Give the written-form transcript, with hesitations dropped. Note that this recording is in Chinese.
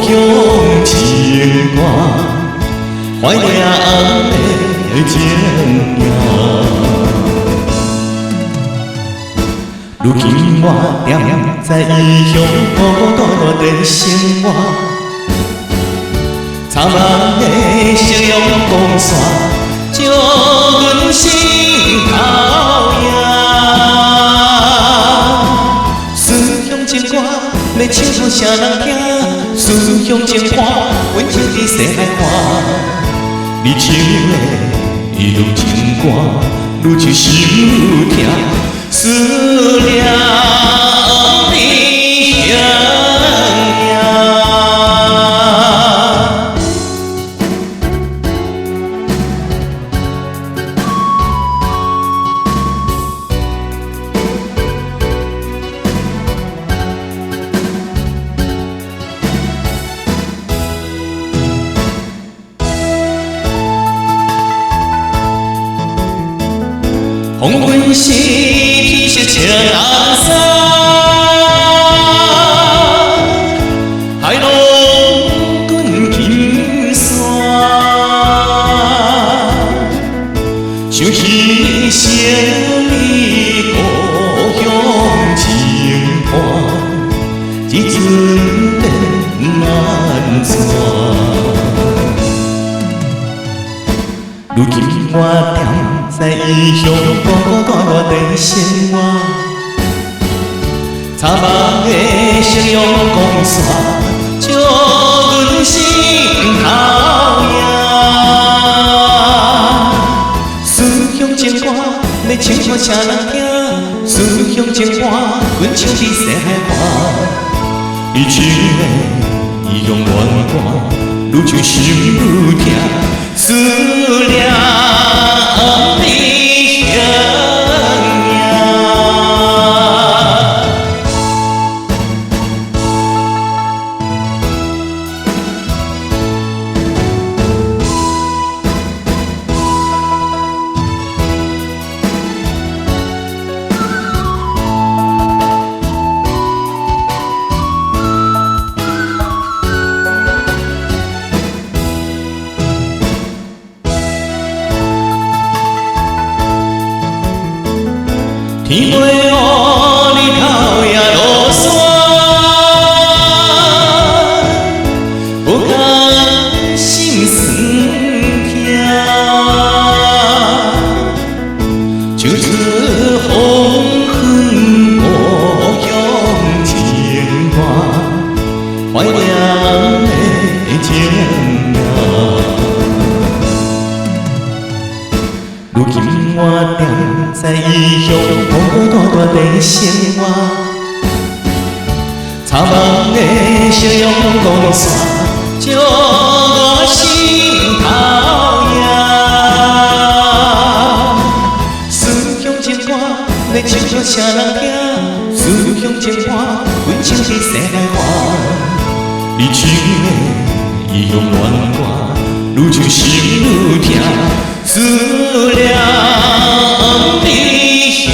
乡情歌，怀念的情影。如今我踮在异乡孤孤单单的生活，苍茫的夕阳光线，照阮心头影。思乡情歌要唱予啥人听？思乡情歌，阮唱伫西海岸。你唱的伊种情歌，愈唱愈痛。思念你乡呀，黄昏时。天色青蓝色，海浪滚金山，想起昔日故乡情歌，一阵变难转。如今我踮在异乡孤孤单单的生活，苍茫的夕阳光线，照阮心头影。思乡情歌要唱予啥人听？思乡情歌，阮唱伫西海岸。你唱的伊用怨歌，愈唱心愈痛。思念你乡呀，天袂黑，日头也落山，不甘心酸痛，唱出风雨故乡情歌，怀念的情影。如今我踮在异乡孤孤单单的生活，苍茫的夕阳光线，照我心头影。思乡情歌要唱予啥人听？思乡情歌，阮唱伫西海岸。你唱的伊用怨歌，愈唱心愈痛。思念你乡。